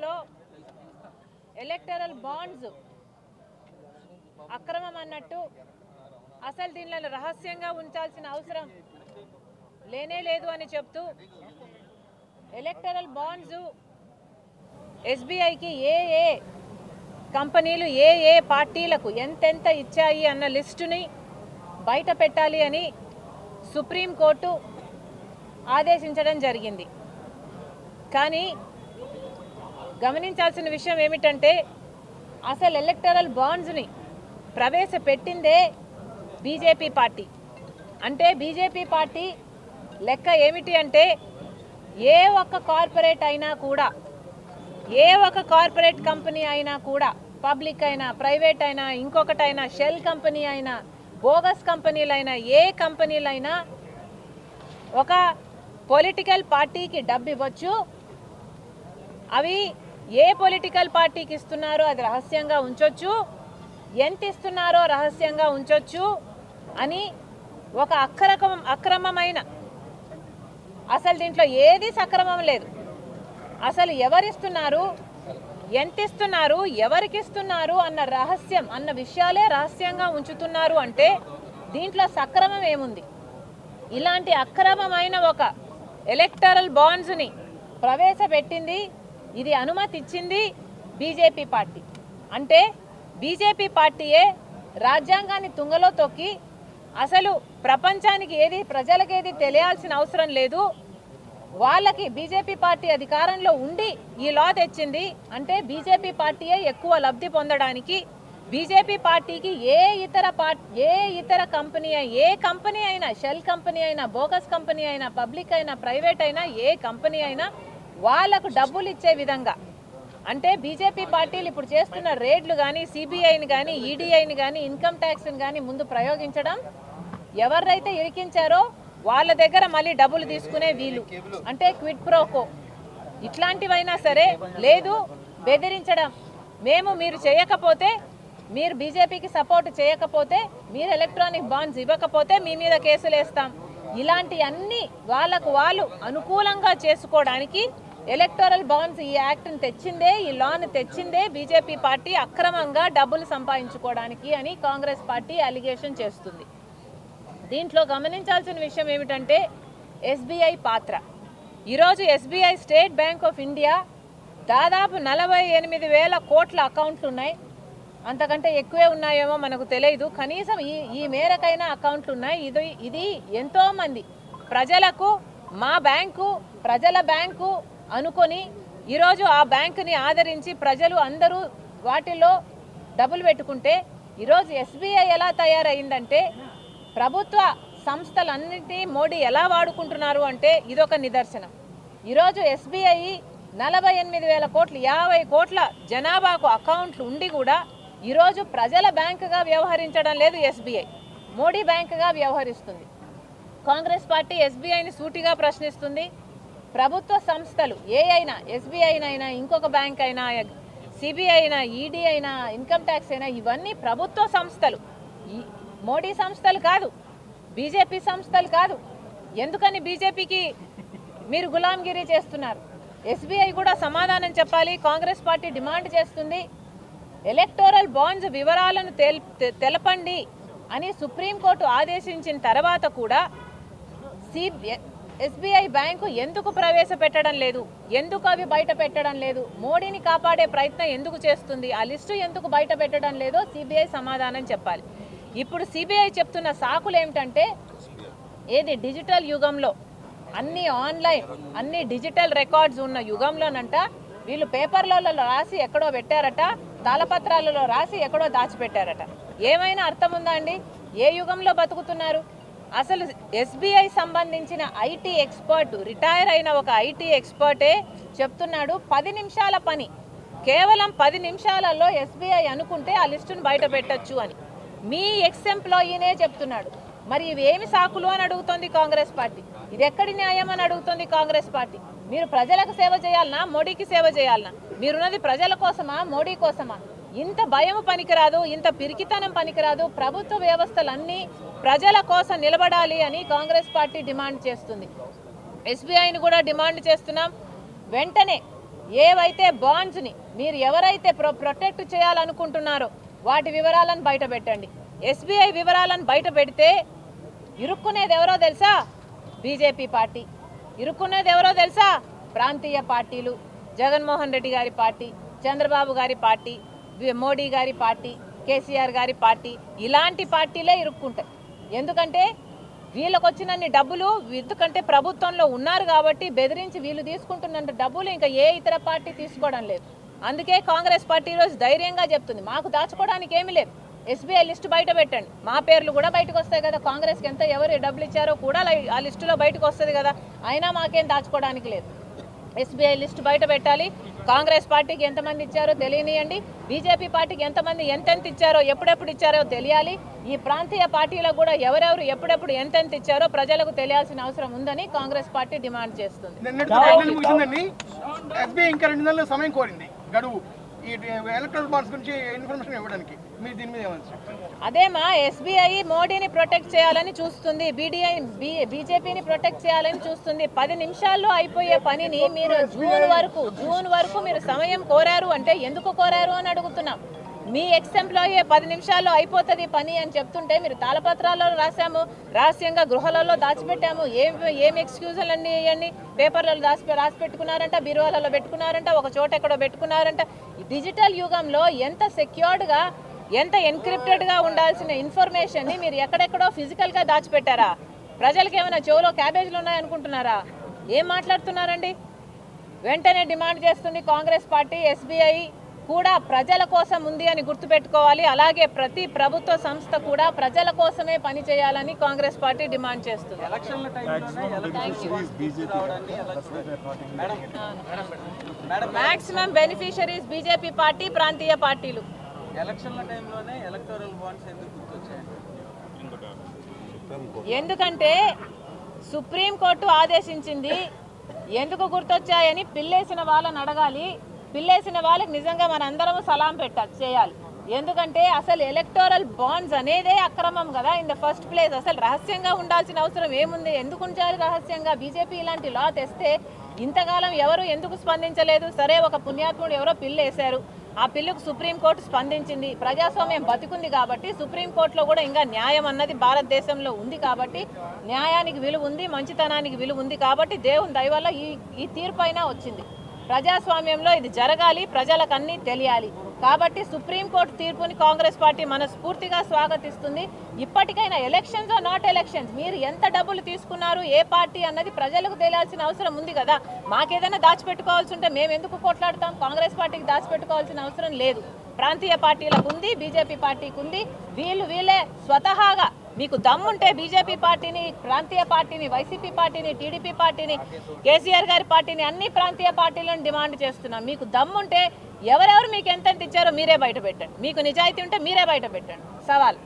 లో electoral bonds అక్రమం అన్నట్టు అసలు దీనిలో రహస్యంగా ఉంచాల్సిన అవసరం లేనే లేదు అని చెప్తూ ఎలక్టరల్ బాండ్స్ ఎస్బీఐకి ఏ కంపెనీలు ఏ పార్టీలకు ఎంతెంత ఇచ్చాయి అన్న లిస్టుని బయట పెట్టాలి అని సుప్రీంకోర్టు ఆదేశించడం జరిగింది. కానీ గమనించాల్సిన విషయం ఏమిటంటే అసలు ఎలక్టరల్ బాండ్స్ని ప్రవేశపెట్టిందే బీజేపీ పార్టీ. అంటే బీజేపీ పార్టీ లెక్క ఏమిటి అంటే ఏ ఒక్క కార్పొరేట్ అయినా కూడా, ఏ ఒక్క కార్పొరేట్ కంపెనీ అయినా కూడా, పబ్లిక్ అయినా ప్రైవేట్ అయినా ఇంకొకటైనా షెల్ కంపెనీ అయినా బోగస్ కంపెనీలైనా ఏ కంపెనీలైనా ఒక పొలిటికల్ పార్టీకి డబ్బు ఇవ్వచ్చు. అవి ఏ పొలిటికల్ పార్టీకి ఇస్తున్నారో అది రహస్యంగా ఉంచొచ్చు, ఎంత ఇస్తున్నారో రహస్యంగా ఉంచొచ్చు అని ఒక అక్రమమైన, అసలు దీంట్లో ఏది సక్రమం లేదు. అసలు ఎవరిస్తున్నారు, ఎంత ఇస్తున్నారు, ఎవరికి ఇస్తున్నారు అన్న రహస్యం అన్న విషయాలే రహస్యంగా ఉంచుతున్నారు. అంటే దీంట్లో సక్రమం ఏముంది? ఇలాంటి అక్రమమైన ఒక ఎలక్టరల్ బాండ్స్ని ప్రవేశపెట్టింది, ఇది అనుమతి ఇచ్చింది బీజేపీ పార్టీ. అంటే బీజేపీ పార్టీయే రాజ్యాంగాన్ని తుంగలో తొక్కి అసలు ప్రపంచానికి ఏది, ప్రజలకు ఏది తెలియాల్సిన అవసరం లేదు, వాళ్ళకి బీజేపీ పార్టీ అధికారంలో ఉండి ఈ లా తెచ్చింది. అంటే బీజేపీ పార్టీయే ఎక్కువ లబ్ధి పొందడానికి, బీజేపీ పార్టీకి ఏ ఇతర కంపెనీ, ఏ కంపెనీ అయినా, షెల్ కంపెనీ అయినా, బోగస్ కంపెనీ అయినా, పబ్లిక్ అయినా ప్రైవేట్ అయినా ఏ కంపెనీ అయినా వాళ్లకు డబ్బులు ఇచ్చే విధంగా, అంటే బీజేపీ పార్టీలు ఇప్పుడు చేస్తున్న రేడ్లు కానీ, సిబిఐని కానీ, ఈడీఐని కానీ, ఇన్కమ్ ట్యాక్స్ని కానీ ముందు ప్రయోగించడం, ఎవరైతే ఇరికించారో వాళ్ళ దగ్గర మళ్ళీ డబ్బులు తీసుకునే వీలు, అంటే క్విడ్ ప్రోకో ఇట్లాంటివైనా సరే, లేదు బెదిరించడం, మీరు చేయకపోతే, మీరు బీజేపీకి సపోర్ట్ చేయకపోతే, మీరు ఎలక్ట్రానిక్ బాండ్స్ ఇవ్వకపోతే మీ మీద కేసులు వేస్తాం, ఇలాంటి అన్ని వాళ్ళకు వాళ్ళు అనుకూలంగా చేసుకోవడానికి ఎలక్టోరల్ బాండ్స్ ఈ యాక్ట్ని తెచ్చిందే, ఈ లాను తెచ్చిందే బీజేపీ పార్టీ అక్రమంగా డబ్బులు సంపాదించుకోవడానికి అని కాంగ్రెస్ పార్టీ అలిగేషన్ చేస్తుంది. దీంట్లో గమనించాల్సిన విషయం ఏమిటంటే ఎస్బీఐ పాత్ర. ఈరోజు SBI state bank of India దాదాపు 48,000 కోట్ల అకౌంట్లు ఉన్నాయి. అంతకంటే ఎక్కువే ఉన్నాయేమో మనకు తెలియదు. కనీసం ఈ మేరకైనా అకౌంట్లు ఉన్నాయి. ఇది ఎంతోమంది ప్రజలకు మా బ్యాంకు, ప్రజల బ్యాంకు అనుకొని ఈరోజు ఆ బ్యాంకుని ఆదరించి ప్రజలు అందరూ వాటిలో డబ్బులు పెట్టుకుంటే, ఈరోజు ఎస్బీఐ ఎలా తయారైందంటే ప్రభుత్వ సంస్థలన్నింటినీ మోడీ ఎలా వాడుకుంటున్నారు అంటే ఇదొక నిదర్శనం. ఈరోజు ఎస్బీఐ 48,000 కోట్లు, 50 కోట్ల జనాభాకు అకౌంట్లు ఉండి కూడా ఈరోజు ప్రజల బ్యాంకుగా వ్యవహరించడం లేదు. ఎస్బీఐ మోడీ బ్యాంకుగా వ్యవహరిస్తుంది. కాంగ్రెస్ పార్టీ ఎస్బీఐని సూటిగా ప్రశ్నిస్తుంది. ప్రభుత్వ సంస్థలు ఏ అయినా, ఎస్బీఐ అయినా, ఇంకొక బ్యాంక్ అయినా, సిబిఐ అయినా, ఈడీ అయినా, ఇన్కమ్ ట్యాక్స్ అయినా, ఇవన్నీ ప్రభుత్వ సంస్థలు, మోడీ సంస్థలు కాదు, బీజేపీ సంస్థలు కాదు. ఎందుకని బీజేపీకి మీరు గులాంగిరి చేస్తున్నారు? ఎస్బీఐ కూడా సమాధానం చెప్పాలి. కాంగ్రెస్ పార్టీ డిమాండ్ చేస్తుంది, ఎలక్టోరల్ బాండ్స్ వివరాలను తెలపండి అని సుప్రీంకోర్టు ఆదేశించిన తర్వాత కూడా ఎస్బీఐ బ్యాంకు ఎందుకు ప్రవేశపెట్టడం లేదు? ఎందుకు అవి బయట పెట్టడం లేదు? మోడీని కాపాడే ప్రయత్నం ఎందుకు చేస్తుంది? ఆ లిస్టు ఎందుకు బయట పెట్టడం లేదో సిబిఐ సమాధానం చెప్పాలి. ఇప్పుడు సిబిఐ చెప్తున్న సాకులు ఏమిటంటే, ఏది డిజిటల్ యుగంలో, అన్ని ఆన్లైన్, అన్ని డిజిటల్ రికార్డ్స్ ఉన్న యుగంలోనంట వీళ్ళు పేపర్లలో రాసి ఎక్కడో పెట్టారట, తాళపత్రాలలో రాసి ఎక్కడో దాచిపెట్టారట. ఏమైనా అర్థం ఉందా అండి? ఏ యుగంలో బతుకుతున్నారు? అసలు ఎస్బీఐ సంబంధించిన ఐటీ ఎక్స్పర్ట్, రిటైర్ అయిన ఒక ఐటీ ఎక్స్పర్టే చెప్తున్నాడు, 10 నిమిషాల పని, కేవలం 10 నిమిషాలలో ఎస్బీఐ అనుకుంటే ఆ లిస్టును బయట పెట్టచ్చు అని మీ ఎక్స్ ఎంప్లాయీనే చెప్తున్నాడు. మరి ఇవేమి సాకులు అని అడుగుతోంది కాంగ్రెస్ పార్టీ. ఇది ఎక్కడి న్యాయం అని అడుగుతోంది కాంగ్రెస్ పార్టీ. మీరు ప్రజలకు సేవ చేయాలనా, మోడీకి సేవ చేయాలనా? మీరున్నది ప్రజల కోసమా, మోడీ కోసమా? ఇంత భయం పనికిరాదు, ఇంత పిరికితనం పనికిరాదు. ప్రభుత్వ వ్యవస్థలన్నీ ప్రజల కోసం నిలబడాలి అని కాంగ్రెస్ పార్టీ డిమాండ్ చేస్తుంది. ఎస్బీఐని కూడా డిమాండ్ చేస్తున్నాం. వెంటనే ఏవైతే బాండ్స్ని మీరు ఎవరైతే ప్రొటెక్ట్ చేయాలనుకుంటున్నారో వాటి వివరాలను బయట పెట్టండి. ఎస్బీఐ వివరాలను బయట పెడితే ఇరుక్కునేది ఎవరో తెలుసా? BJP party. ఇరుక్కునేది ఎవరో తెలుసా? ప్రాంతీయ పార్టీలు, జగన్మోహన్ రెడ్డి గారి పార్టీ, చంద్రబాబు గారి పార్టీ, మోడీ గారి పార్టీ, కేసీఆర్ గారి పార్టీ, ఇలాంటి పార్టీలే ఇరుక్కుంటాయి. ఎందుకంటే వీళ్ళకు వచ్చినన్ని డబ్బులు, ఎందుకంటే ప్రభుత్వంలో ఉన్నారు కాబట్టి బెదిరించి వీళ్ళు తీసుకుంటున్న డబ్బులు ఇంకా ఏ ఇతర పార్టీ తీసుకోవడం లేదు. అందుకే కాంగ్రెస్ పార్టీ ఈరోజు ధైర్యంగా చెప్తుంది, మాకు దాచుకోవడానికి ఏమీ లేదు, ఎస్బీఐ లిస్టు బయట పెట్టండి, మా పేర్లు కూడా బయటకు వస్తాయి కదా, కాంగ్రెస్కి ఎంత ఎవరు డబ్బులు ఇచ్చారో కూడా ఆ లిస్టులో బయటకు వస్తుంది కదా, అయినా మాకేం దాచుకోవడానికి లేదు. ఎస్బీఐ లిస్టు బయట పెట్టాలి. కాంగ్రెస్ పార్టీకి ఎంతమంది ఇచ్చారో తెలియనియండి, బీజేపీ పార్టీకి ఎంతమంది ఎంతెంత ఇచ్చారో ఎప్పుడెప్పుడు ఇచ్చారో తెలియాలి. ఈ ప్రాంతీయ పార్టీలకు కూడా ఎవరెవరు ఎప్పుడెప్పుడు ఎంతెంత ఇచ్చారో ప్రజలకు తెలియాల్సిన అవసరం ఉందని కాంగ్రెస్ పార్టీ డిమాండ్ చేస్తుంది. సమయం కోరింది గడువు ఈ ఎలక్ట్రల్ బాండ్స్ గురించి ఇన్ఫర్మేషన్ ఇవ్వడానికి, మీరు దీని మీద ఏమన్నారు? అదేమా, ఎస్బీఐ మోడీని ప్రొటెక్ట్ చేయాలని చూస్తుంది, బీజేపీని ప్రొటెక్ట్ చేయాలని చూస్తుంది. 10 నిమిషాల్లో అయిపోయే పనిని మీరు జూన్ వరకు మీరు సమయం కోరారు అంటే ఎందుకు కోరారు అని అడుగుతున్నాం. మీ ఎక్స్ ఎంప్లాయీ 10 నిమిషాల్లో అయిపోతుంది పని అని చెప్తుంటే మీరు తాళపత్రాల్లో రాసాము, రహస్యంగా గృహాలలో దాచిపెట్టాము, ఏం ఎక్స్క్యూజులు అన్నీ ఇవన్నీ పేపర్లలో రాసి పెట్టుకున్నారంట, బీరువాలలో పెట్టుకున్నారంట, ఒక చోట ఎక్కడో పెట్టుకున్నారంట. డిజిటల్ యుగంలో ఎంత సెక్యూర్డ్గా, ఎంత ఎన్క్రిప్టెడ్గా ఉండాల్సిన ఇన్ఫర్మేషన్ని మీరు ఎక్కడెక్కడో ఫిజికల్గా దాచిపెట్టారా? ప్రజలకు ఏమైనా చెవులో క్యాబేజీలు ఉన్నాయనుకుంటున్నారా? ఏం మాట్లాడుతున్నారండి? వెంటనే డిమాండ్ చేస్తుంది కాంగ్రెస్ పార్టీ, ఎస్బీఐ కూడా ప్రజల కోసం ఉంది అని గుర్తుపెట్టుకోవాలి. అలాగే ప్రతి ప్రభుత్వ సంస్థ కూడా ప్రజల కోసమే పనిచేయాలని కాంగ్రెస్ పార్టీ డిమాండ్ చేస్తుంది. మాక్సిమం బెనిఫిషరీస్ బీజేపీ పార్టీ, ప్రాంతీయ పార్టీలు. ఎందుకంటే సుప్రీంకోర్టు ఆదేశించింది. ఎందుకు గుర్తొచ్చాయని పిల్లేసిన వాళ్ళని అడగాలి. పిల్లేసిన వాళ్ళకి నిజంగా మనందరము సలాం చేయాలి. ఎందుకంటే అసలు ఎలక్టోరల్ బాండ్స్ అనేదే అక్రమం కదా ఇన్ ద ఫస్ట్ ప్లేస్. అసలు రహస్యంగా ఉండాల్సిన అవసరం ఏముంది? ఎందుకు ఉంచాలి రహస్యంగా? బీజేపీ ఇలాంటి లా తెస్తే ఇంతకాలం ఎవరు ఎందుకు స్పందించలేదు? సరే, ఒక పుణ్యాత్ముడు ఎవరో పిల్లు వేశారు, ఆ పిల్లుకు సుప్రీంకోర్టు స్పందించింది. ప్రజాస్వామ్యం బతికుంది కాబట్టి సుప్రీంకోర్టులో కూడా ఇంకా న్యాయం అన్నది భారతదేశంలో ఉంది కాబట్టి, న్యాయానికి విలువ ఉంది, మంచితనానికి విలువ ఉంది కాబట్టి దేవుని దయ వల్ల ఈ తీర్పు అయినా వచ్చింది. ప్రజాస్వామ్యంలో ఇది జరగాలి, ప్రజలకు అన్నీ తెలియాలి కాబట్టి సుప్రీంకోర్టు తీర్పుని కాంగ్రెస్ పార్టీ మనస్ఫూర్తిగా స్వాగతిస్తుంది. ఇప్పటికైనా ఎలక్షన్స్ ఆర్ నాట్ ఎలక్షన్స్, మీరు ఎంత డబ్బులు తీసుకున్నారు, ఏ పార్టీ అన్నది ప్రజలకు తెలియాల్సిన అవసరం ఉంది కదా. మాకేదైనా దాచిపెట్టుకోవాల్సి ఉంటే మేము ఎందుకు కొట్లాడతాం? కాంగ్రెస్ పార్టీకి దాచిపెట్టుకోవాల్సిన అవసరం లేదు. ప్రాంతీయ పార్టీలకు ఉంది, బీజేపీ పార్టీకి ఉంది. వీళ్ళే స్వతహాగా మీకు దమ్ముంటే బీజేపీ పార్టీని, ప్రాంతీయ పార్టీని, వైసీపీ పార్టీని, టీడీపీ పార్టీని, కేసీఆర్ గారి పార్టీని, అన్ని ప్రాంతీయ పార్టీలను డిమాండ్ చేస్తున్నాం. మీకు దమ్ముంటే ఎవరెవరు మీకు ఎంతెంత ఇచ్చారో మీరే బయట పెట్టండి. మీకు నిజాయితీ ఉంటే మీరే బయట పెట్టండి. సవాల్.